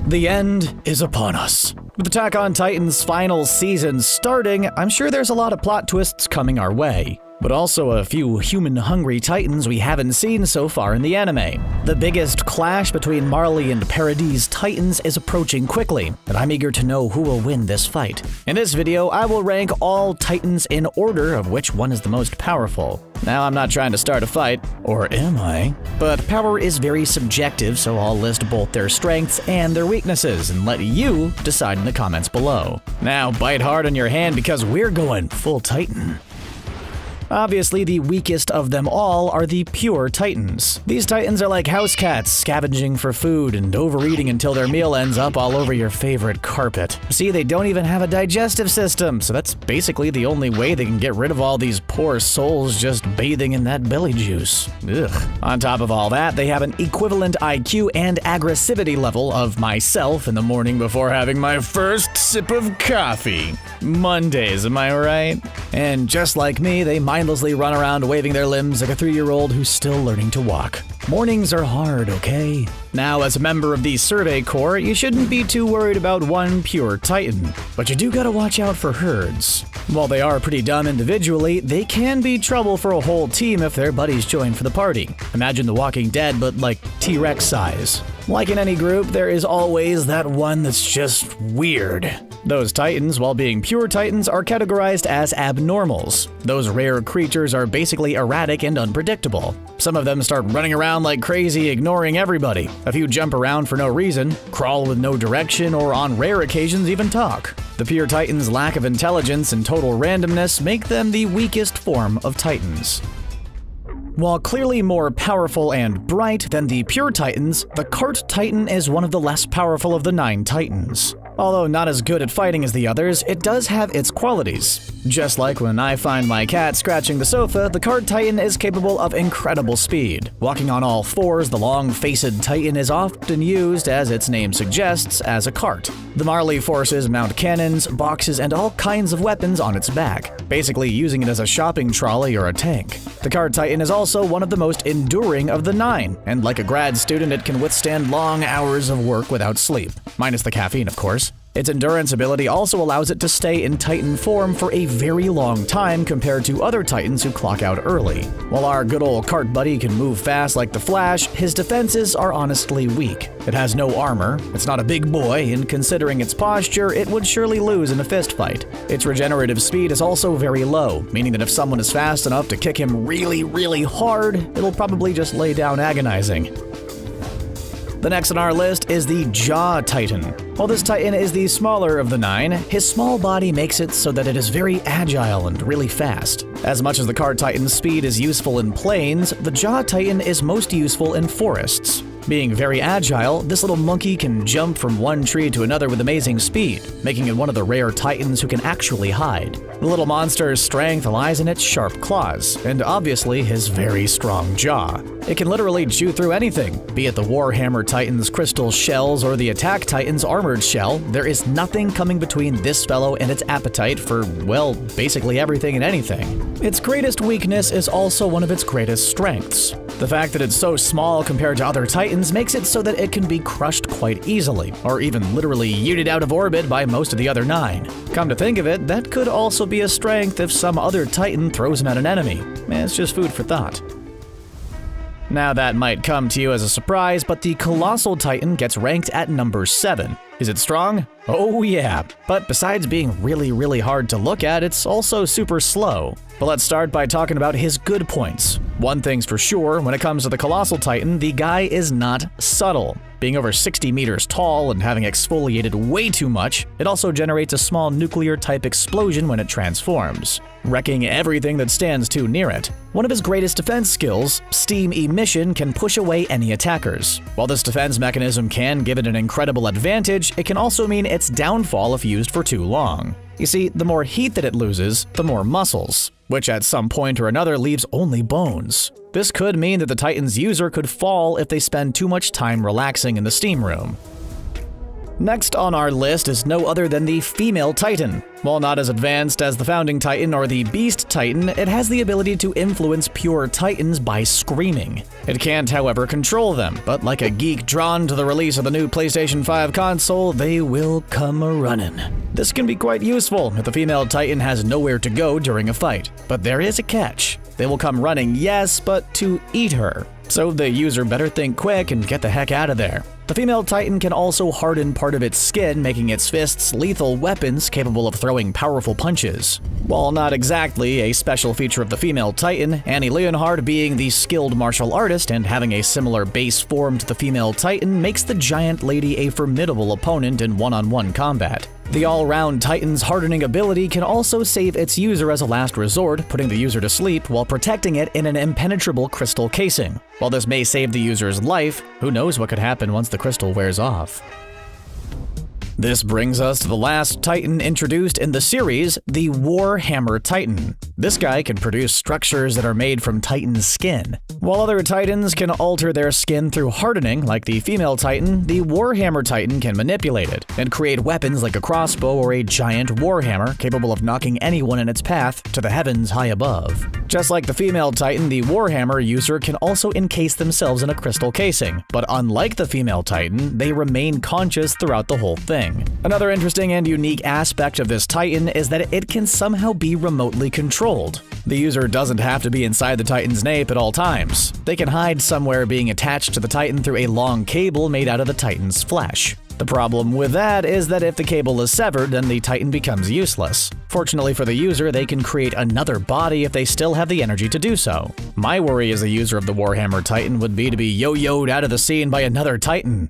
The end is upon us. With Attack on Titan's final season starting, I'm sure there's a lot of plot twists coming our way, but also a few human-hungry titans we haven't seen so far in the anime. The biggest clash between Marley and Paradis' titans is approaching quickly, and I'm eager to know who will win this fight. In this video, I will rank all titans in order of which one is the most powerful. Now, I'm not trying to start a fight, or am I? But power is very subjective, so I'll list both their strengths and their weaknesses and let you decide in the comments below. Now, bite hard on your hand because we're going full titan. Obviously, the weakest of them all are the pure titans. These titans are like house cats, scavenging for food and overeating until their meal ends up all over your favorite carpet. See, they don't even have a digestive system, so that's basically the only way they can get rid of all these poor souls just bathing in that belly juice. Ugh. On top of all that, they have an equivalent IQ and aggressivity level of myself in the morning before having my first sip of coffee. Mondays, am I right? And just like me, they mindlessly run around waving their limbs like a 3-year-old who's still learning to walk. Mornings are hard, okay? Now, as a member of the Survey Corps, you shouldn't be too worried about one pure titan, but you do gotta watch out for herds. While they are pretty dumb individually, they can be trouble for a whole team if their buddies join for the party. Imagine The Walking Dead, but like T-Rex size. Like in any group, there is always that one that's just weird. Those titans, while being pure titans, are categorized as abnormals. Those rare creatures are basically erratic and unpredictable. Some of them start running around like crazy, ignoring everybody. A few jump around for no reason, crawl with no direction, or on rare occasions even talk. The pure titans' lack of intelligence and total randomness make them the weakest form of titans. While clearly more powerful and bright than the pure titans, the cart titan is one of the less powerful of the 9 titans. Although not as good at fighting as the others, it does have its qualities. Just like when I find my cat scratching the sofa, the cart titan is capable of incredible speed. Walking on all fours, the long-faced titan is often used, as its name suggests, as a cart. The Marley forces mount cannons, boxes, and all kinds of weapons on its back, basically using it as a shopping trolley or a tank. The cart titan is also one of the most enduring of the 9, and like a grad student, it can withstand long hours of work without sleep, minus the caffeine, of course. Its endurance ability also allows it to stay in Titan form for a very long time compared to other Titans who clock out early. While our good old cart buddy can move fast like the Flash, his defenses are honestly weak. It has no armor, it's not a big boy, and considering its posture, it would surely lose in a fistfight. Its regenerative speed is also very low, meaning that if someone is fast enough to kick him really hard, it'll probably just lay down agonizing. The next on our list is the Jaw Titan. While this Titan is the smaller of the 9, his small body makes it so that it is very agile and really fast. As much as the Cart Titan's speed is useful in plains, the Jaw Titan is most useful in forests. Being very agile, this little monkey can jump from one tree to another with amazing speed, making it one of the rare titans who can actually hide. The little monster's strength lies in its sharp claws, and obviously his very strong jaw. It can literally chew through anything, be it the Warhammer Titan's crystal shells or the Attack Titan's armored shell. There is nothing coming between this fellow and its appetite for, well, basically everything and anything. Its greatest weakness is also one of its greatest strengths. The fact that it's so small compared to other titans makes it so that it can be crushed quite easily, or even literally yeeted out of orbit by most of the other 9. Come to think of it, that could also be a strength if some other titan throws him at an enemy. It's just food for thought. Now that might come to you as a surprise, but the Colossal Titan gets ranked at number 7. Is it strong? Oh yeah, but besides being really hard to look at, it's also super slow. But let's start by talking about his good points. One thing's for sure, when it comes to the Colossal Titan, the guy is not subtle. Being over 60 meters tall and having exfoliated way too much, it also generates a small nuclear-type explosion when it transforms, wrecking everything that stands too near it. One of his greatest defense skills, steam emission, can push away any attackers. While this defense mechanism can give it an incredible advantage, it can also mean its downfall if used for too long. You see, the more heat that it loses, the more muscles, which at some point or another leaves only bones. This could mean that the Titan's user could fall if they spend too much time relaxing in the steam room. Next on our list is no other than the female Titan. While not as advanced as the Founding Titan or the Beast Titan, it has the ability to influence pure Titans by screaming. It can't, however, control them, but like a geek drawn to the release of the new PlayStation 5 console, they will come a-runnin'. This can be quite useful if the female Titan has nowhere to go during a fight. But there is a catch. They will come running, yes, but to eat her. So the user better think quick and get the heck out of there. The female Titan can also harden part of its skin, making its fists lethal weapons capable of throwing powerful punches. While not exactly a special feature of the female Titan, Annie Leonhardt being the skilled martial artist and having a similar base form to the female Titan makes the giant lady a formidable opponent in one-on-one combat. The all-round Titan's hardening ability can also save its user as a last resort, putting the user to sleep while protecting it in an impenetrable crystal casing. While this may save the user's life, who knows what could happen once the crystal wears off. This brings us to the last Titan introduced in the series, the Warhammer Titan. This guy can produce structures that are made from Titan skin. While other Titans can alter their skin through hardening, like the female Titan, the Warhammer Titan can manipulate it and create weapons like a crossbow or a giant warhammer capable of knocking anyone in its path to the heavens high above. Just like the female Titan, the Warhammer user can also encase themselves in a crystal casing, but unlike the female Titan, they remain conscious throughout the whole thing. Another interesting and unique aspect of this Titan is that it can somehow be remotely controlled. The user doesn't have to be inside the Titan's nape at all times. They can hide somewhere being attached to the Titan through a long cable made out of the Titan's flesh. The problem with that is that if the cable is severed, then the Titan becomes useless. Fortunately for the user, they can create another body if they still have the energy to do so. My worry as a user of the Warhammer Titan would be to be yo-yoed out of the scene by another Titan.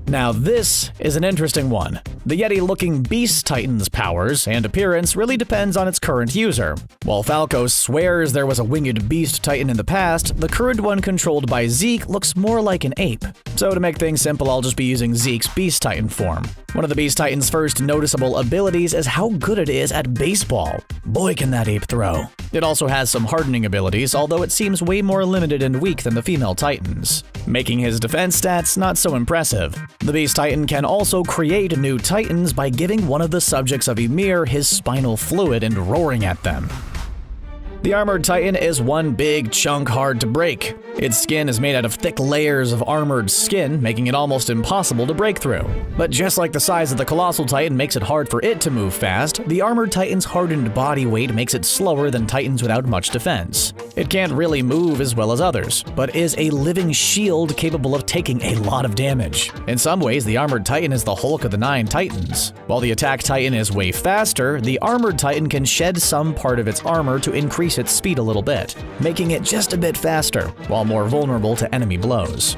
Now this is an interesting one. The Yeti-looking Beast Titan's powers and appearance really depends on its current user. While Falco swears there was a winged Beast Titan in the past, the current one controlled by Zeke looks more like an ape. So to make things simple, I'll just be using Zeke's Beast Titan form. One of the Beast Titan's first noticeable abilities is how good it is at baseball. Boy, can that ape throw. It also has some hardening abilities, although it seems way more limited and weak than the female Titans, making his defense stats not so impressive. The Beast Titan can also create new Titans by giving one of the subjects of Ymir his spinal fluid and roaring at them. The Armored Titan is one big chunk hard to break. Its skin is made out of thick layers of armored skin, making it almost impossible to break through. But just like the size of the Colossal Titan makes it hard for it to move fast, the Armored Titan's hardened body weight makes it slower than Titans without much defense. It can't really move as well as others, but is a living shield capable of taking a lot of damage. In some ways, the Armored Titan is the Hulk of the 9 Titans. While the Attack Titan is way faster, the Armored Titan can shed some part of its armor to increase its speed a little bit, making it just a bit faster, while more vulnerable to enemy blows.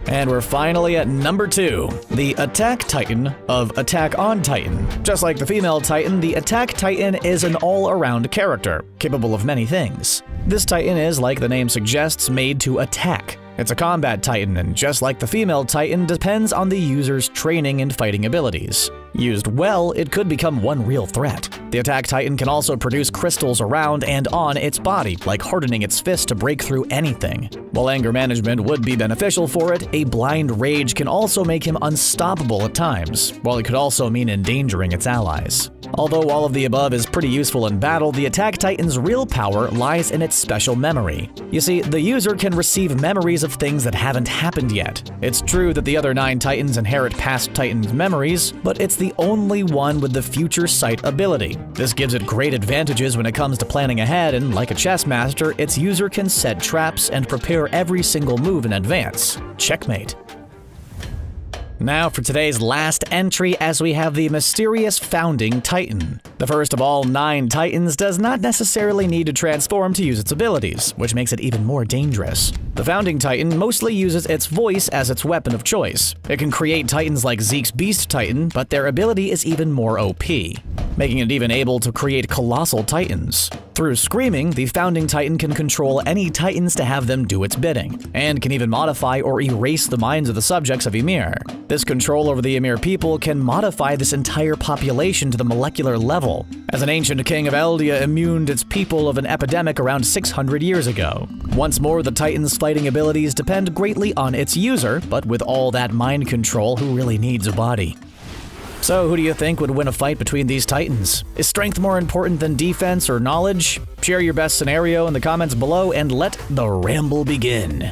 And we're finally at number 2, the Attack Titan of Attack on Titan. Just like the female Titan, the Attack Titan is an all-around character, capable of many things. This Titan is, like the name suggests, made to attack. It's a combat Titan, and just like the female Titan, depends on the user's training and fighting abilities. Used well, it could become one real threat. The Attack Titan can also produce crystals around and on its body, like hardening its fist to break through anything. While anger management would be beneficial for it, a blind rage can also make him unstoppable at times, while it could also mean endangering its allies. Although all of the above is pretty useful in battle, the Attack Titan's real power lies in its special memory. You see, the user can receive memories of things that haven't happened yet. It's true that the other 9 Titans inherit past Titans' memories, but it's the only one with the Future Sight ability. This gives it great advantages when it comes to planning ahead, and like a chess master, its user can set traps and prepare every single move in advance. Checkmate. Now for today's last entry, as we have the mysterious Founding Titan. The first of all 9 Titans does not necessarily need to transform to use its abilities, which makes it even more dangerous. The Founding Titan mostly uses its voice as its weapon of choice. It can create Titans like Zeke's Beast Titan, but their ability is even more OP. making it even able to create colossal titans. Through screaming, the founding titan can control any titans to have them do its bidding, and can even modify or erase the minds of the subjects of Ymir. This control over the Ymir people can modify this entire population to the molecular level, as an ancient king of Eldia immuned its people of an epidemic around 600 years ago. Once more, the titan's fighting abilities depend greatly on its user, but with all that mind control, who really needs a body? So who do you think would win a fight between these titans? Is strength more important than defense or knowledge? Share your best scenario in the comments below and let the ramble begin.